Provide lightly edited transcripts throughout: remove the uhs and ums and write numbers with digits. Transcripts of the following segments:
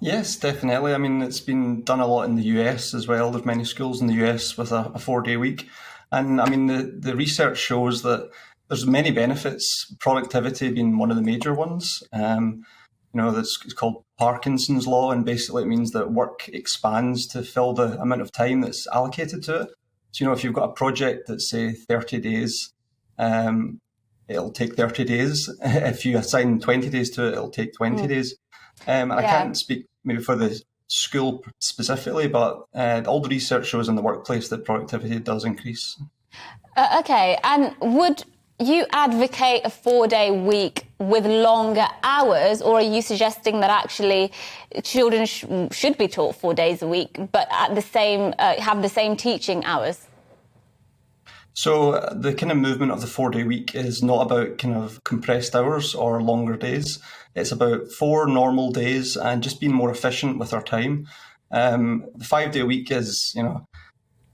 Yes, definitely. I mean, it's been done a lot in the US as well. There's many schools in the US with a 4-day week. And I mean, the research shows that there's many benefits, productivity being one of the major ones. It's called Parkinson's law, and basically it means that work expands to fill the amount of time that's allocated to it. So, if you've got a project that's, say, 30 days, um, it'll take 30 days. If you assign 20 days to it, it'll take 20 days. I can't speak maybe for the school specifically, but all the research shows in the workplace that productivity does increase. Okay, and would you advocate a 4-day week with longer hours, or are you suggesting that actually children should be taught 4 days a week, but at the same have the same teaching hours? So the kind of movement of the 4-day week is not about kind of compressed hours or longer days. It's about 4 normal days and just being more efficient with our time. The 5-day week is,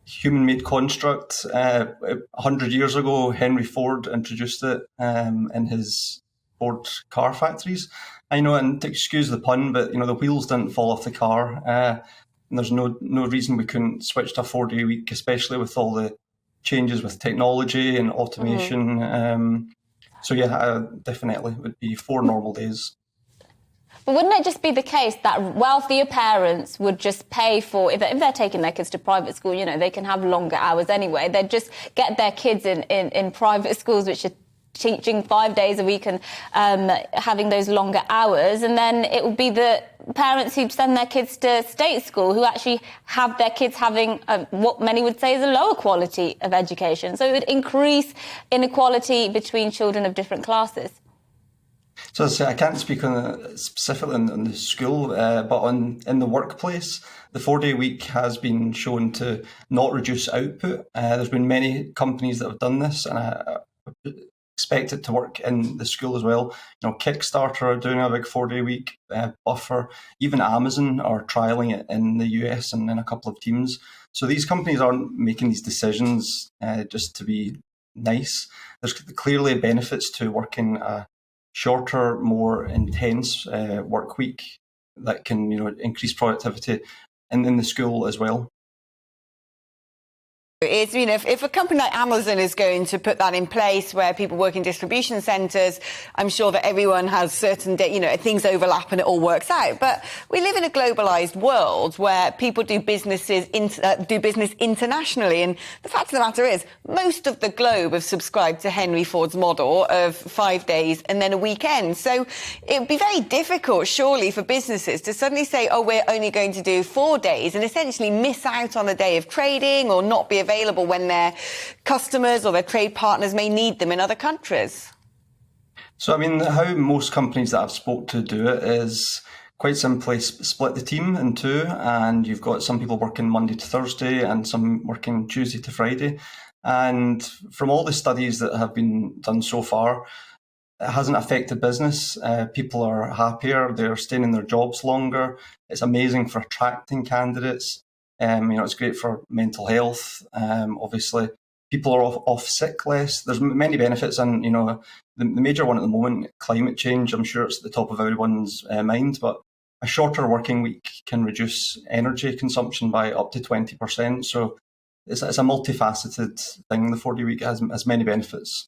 human-made construct. 100 years ago, Henry Ford introduced it in his Ford car factories. And to excuse the pun, but the wheels didn't fall off the car. And there's no reason we couldn't switch to a 4-day week, especially with all the changes with technology and automation. Definitely it would be 4 normal days. But wouldn't it just be the case that wealthier parents would just pay for, if they're taking their kids to private school, they can have longer hours anyway. They'd just get their kids in private schools, which are teaching 5 days a week and having those longer hours. And then it would be the parents who'd send their kids to state school who actually have their kids having what many would say is a lower quality of education. So it would increase inequality between children of different classes. So I can't speak specifically on the school, but in the workplace, the 4-day week has been shown to not reduce output. There's been many companies that have done this, and I expect it to work in the school as well. Kickstarter are doing a big 4-day week, Buffer, even Amazon are trialing it in the US and in a couple of teams. So these companies aren't making these decisions just to be nice. There's clearly benefits to working a shorter, more intense work week that can increase productivity in the school as well. Is, if a company like Amazon is going to put that in place where people work in distribution centres, I'm sure that everyone has certain, things overlap and it all works out. But we live in a globalised world where people do business internationally. And the fact of the matter is, most of the globe have subscribed to Henry Ford's model of 5 days and then a weekend. So it would be very difficult, surely, for businesses to suddenly say, oh, we're only going to do 4 days and essentially miss out on a day of trading or not be available when their customers or their trade partners may need them in other countries. So, how most companies that I've spoke to do it is quite simply split the team in 2, and you've got some people working Monday to Thursday and some working Tuesday to Friday. And from all the studies that have been done so far, it hasn't affected business. People are happier, they're staying in their jobs longer. It's amazing for attracting candidates. It's great for mental health. Obviously, people are off sick less. There's many benefits, and the major one at the moment, climate change. I'm sure it's at the top of everyone's mind, but a shorter working week can reduce energy consumption by up to 20%. So it's a multifaceted thing. The 4-day week has many benefits.